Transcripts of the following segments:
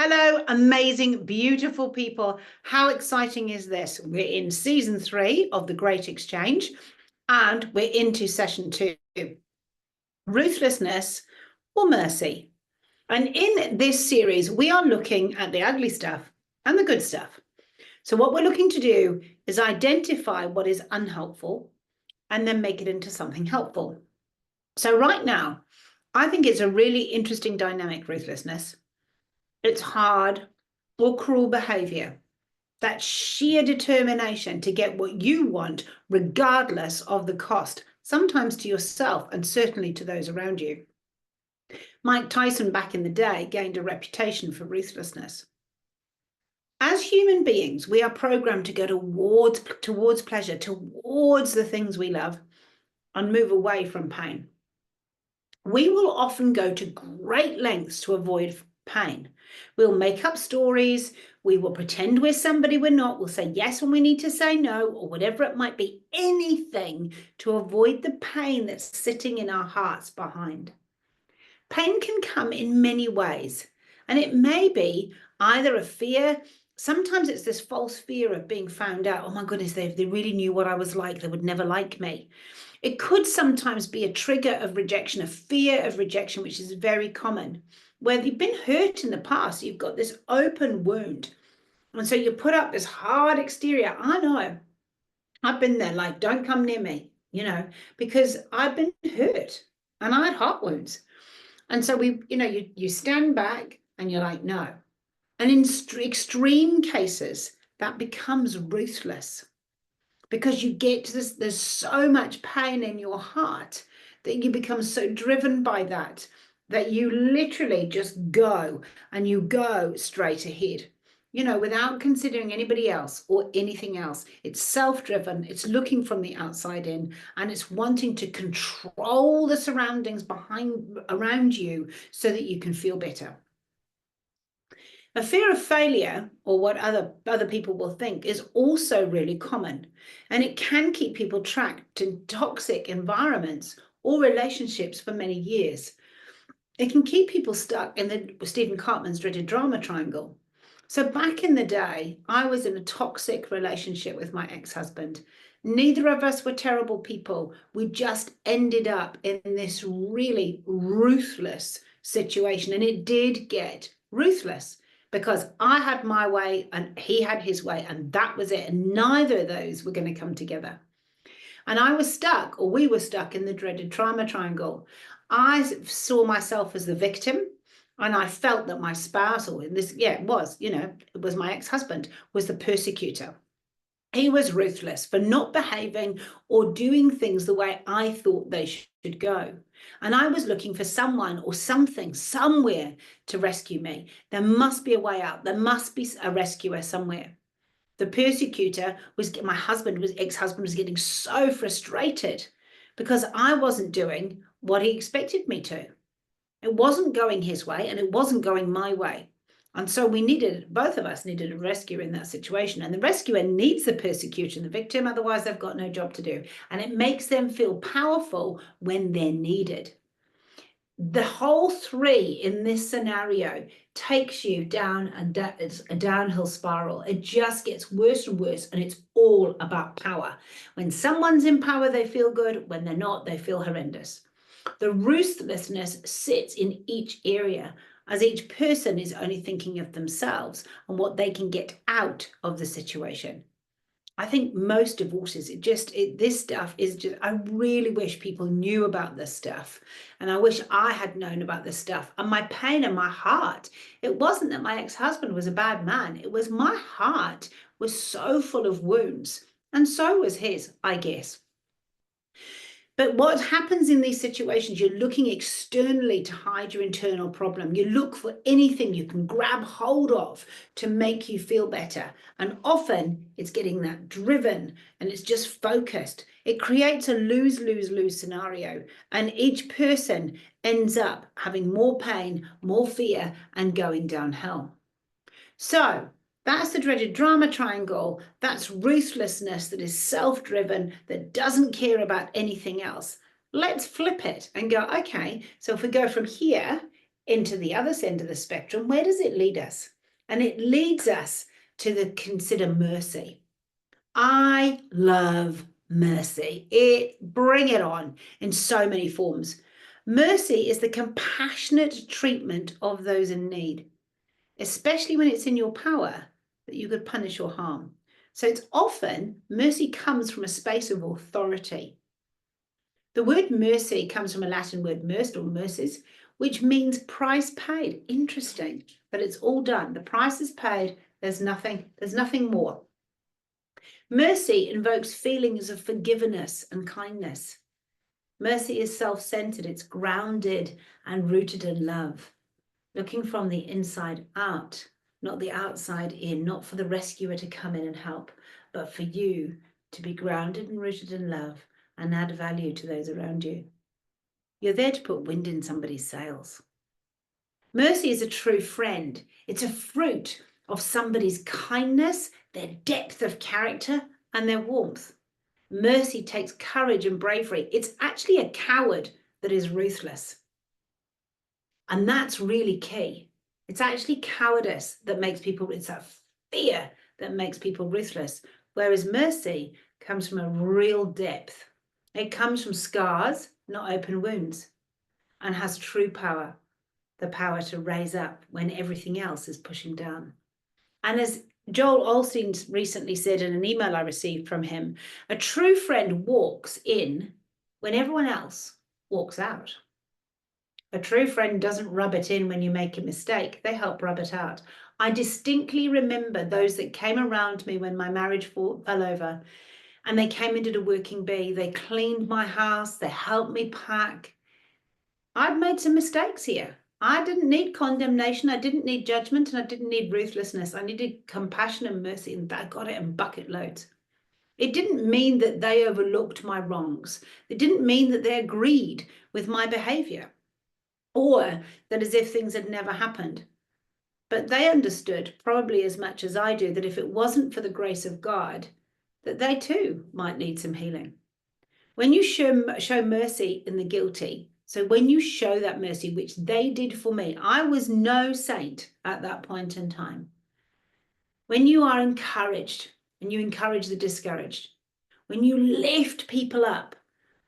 Hello, amazing, beautiful people. How exciting is this? We're in season 3 of The Great Exchange, and we're into session 2, Ruthlessness or Mercy. And in this series, we are looking at the ugly stuff and the good stuff. So what we're looking to do is identify what is unhelpful and then make it into something helpful. So right now, I think it's a really interesting dynamic, ruthlessness. It's hard or cruel behavior, that sheer determination to get what you want, regardless of the cost, sometimes to yourself and certainly to those around you. Mike Tyson back in the day gained a reputation for ruthlessness. As human beings, we are programmed to go towards pleasure, towards the things we love, and move away from pain. We will often go to great lengths to avoid pain. We'll make up stories. We will pretend we're somebody we're not. We'll say yes when we need to say no, or whatever it might be, anything to avoid the pain that's sitting in our hearts behind. Pain can come in many ways, and it may be either a fear. Sometimes it's this false fear of being found out. Oh my goodness, if they really knew what I was like, they would never like me. It could sometimes be a trigger of rejection, a fear of rejection, which is very common. Where you've been hurt in the past, you've got this open wound. And so you put up this hard exterior. I know, I've been there, like, don't come near me, because I've been hurt and I had heart wounds. And so you stand back and you're like, no. And in extreme cases, that becomes ruthless. Because you get to this, there's so much pain in your heart that you become so driven by that you literally just go and you go straight ahead, without considering anybody else or anything else. It's self-driven, it's looking from the outside in, and it's wanting to control the surroundings around you so that you can feel better. A fear of failure, or what other people will think, is also really common, and it can keep people trapped in toxic environments or relationships for many years. It can keep people stuck in the Stephen Cartman's dreaded drama triangle. So back in the day, I was in a toxic relationship with my ex-husband. Neither of us were terrible people. We just ended up in this really ruthless situation, and it did get ruthless, because I had my way and he had his way, and that was it. And neither of those were going to come together. And I was stuck, or we were stuck, in the dreaded trauma triangle. I saw myself as the victim, and I felt that my spouse, or it was my ex-husband, was the persecutor. He was ruthless for not behaving or doing things the way I thought they should go. And I was looking for someone or something somewhere to rescue me. There must be a way out. There must be a rescuer somewhere. The persecutor was my ex-husband was getting so frustrated because I wasn't doing what he expected me to. It wasn't going his way and it wasn't going my way. And so both of us needed a rescuer in that situation. And the rescuer needs the persecutor and the victim, otherwise they've got no job to do. And it makes them feel powerful when they're needed. The whole 3 in this scenario takes you down a downhill spiral. It just gets worse and worse, and it's all about power. When someone's in power, they feel good. When they're not, they feel horrendous. The ruthlessness sits in each area, as each person is only thinking of themselves and what they can get out of the situation. I think most divorces, this stuff is just, I really wish people knew about this stuff. And I wish I had known about this stuff. And my pain and my heart, it wasn't that my ex-husband was a bad man. It was my heart was so full of wounds. And so was his, I guess. But what happens in these situations, you're looking externally to hide your internal problem. You look for anything you can grab hold of to make you feel better. And often it's getting that driven and it's just focused. It creates a lose-lose-lose scenario. And each person ends up having more pain, more fear, and going downhill. So that's the dreaded drama triangle. That's ruthlessness that is self-driven, that doesn't care about anything else. Let's flip it and go, okay, so if we go from here into the other end of the spectrum, where does it lead us? And it leads us to consider mercy. I love mercy. Bring it on in so many forms. Mercy is the compassionate treatment of those in need, especially when it's in your power that you could punish or harm. So it's often mercy comes from a space of authority. The word mercy comes from a Latin word merced or mercies, which means price paid. Interesting, but it's all done. The price is paid. There's nothing more. Mercy invokes feelings of forgiveness and kindness. Mercy is self-centered. It's grounded and rooted in love, looking from the inside out, not the outside in, not for the rescuer to come in and help, but for you to be grounded and rooted in love and add value to those around you. You're there to put wind in somebody's sails. Mercy is a true friend. It's a fruit of somebody's kindness, their depth of character, and their warmth. Mercy takes courage and bravery. It's actually a coward that is ruthless. And that's really key. It's actually cowardice that makes people, it's that fear that makes people ruthless. Whereas mercy comes from a real depth. It comes from scars, not open wounds, and has true power, the power to raise up when everything else is pushing down. And as Joel Osteen recently said in an email I received from him, a true friend walks in when everyone else walks out. A true friend doesn't rub it in when you make a mistake. They help rub it out. I distinctly remember those that came around me when my marriage fell over, and they came and did a working bee. They cleaned my house. They helped me pack. I'd made some mistakes here. I didn't need condemnation. I didn't need judgment, and I didn't need ruthlessness. I needed compassion and mercy, and I got it in bucket loads. It didn't mean that they overlooked my wrongs. It didn't mean that they agreed with my behavior, or that as if things had never happened. But they understood, probably as much as I do, that if it wasn't for the grace of God, that they too might need some healing. When you show mercy in the guilty, so when you show that mercy, which they did for me, I was no saint at that point in time. When you are encouraged and you encourage the discouraged, when you lift people up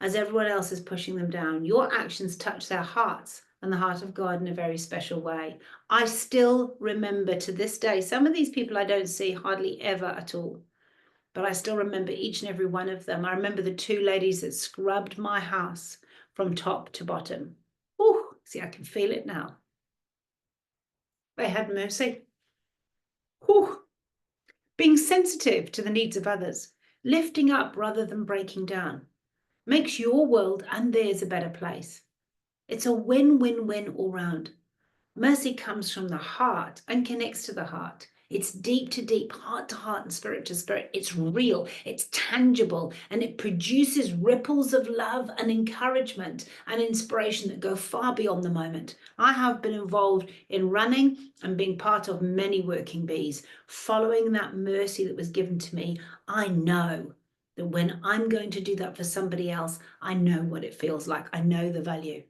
as everyone else is pushing them down, your actions touch their hearts and the heart of God in a very special way. I still remember to this day, some of these people I don't see hardly ever at all, but I still remember each and every one of them. I remember the two ladies that scrubbed my house from top to bottom. Oh, see, I can feel it now. They had mercy. Whew. Being sensitive to the needs of others, lifting up rather than breaking down, makes your world and theirs a better place. It's a win-win-win all round. Mercy comes from the heart and connects to the heart. It's deep to deep, heart to heart, and spirit to spirit. It's real, it's tangible, and it produces ripples of love and encouragement and inspiration that go far beyond the moment. I have been involved in running and being part of many working bees. Following that mercy that was given to me, I know that when I'm going to do that for somebody else, I know what it feels like. I know the value.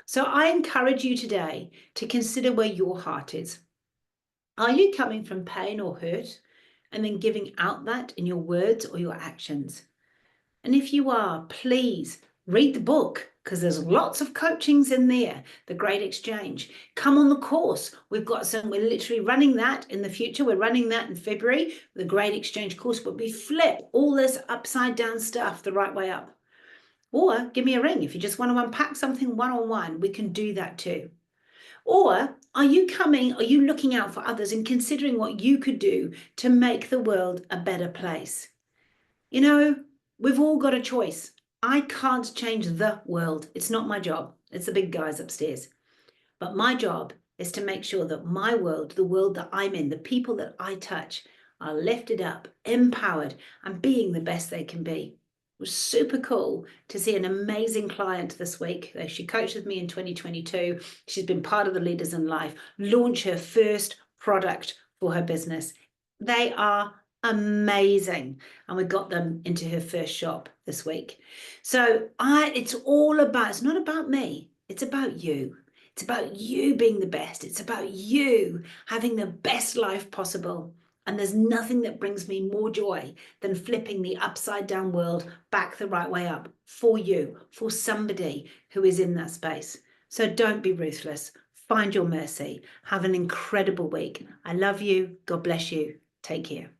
So I encourage you today to consider where your heart is. Are you coming from pain or hurt and then giving out that in your words or your actions? And if you are, please read the book, because there's lots of coachings in there, The Great Exchange. Come on the course. We're literally running that in the future. We're running that in February, the Great Exchange course, but we flip all this upside down stuff the right way up. Or give me a ring. If you just want to unpack something one-on-one, we can do that too. Or are you looking out for others and considering what you could do to make the world a better place? You know, we've all got a choice. I can't change the world. It's not my job. It's the big guys upstairs. But my job is to make sure that my world, the world that I'm in, the people that I touch, are lifted up, empowered, and being the best they can be. It was super cool to see an amazing client this week. She coached with me in 2022. She's been part of the Leaders in Life, launch her first product for her business. They are amazing. And we got them into her first shop this week. So it's not about me. It's about you. It's about you being the best. It's about you having the best life possible. And there's nothing that brings me more joy than flipping the upside down world back the right way up for you, for somebody who is in that space. So don't be ruthless. Find your mercy. Have an incredible week. I love you. God bless you. Take care.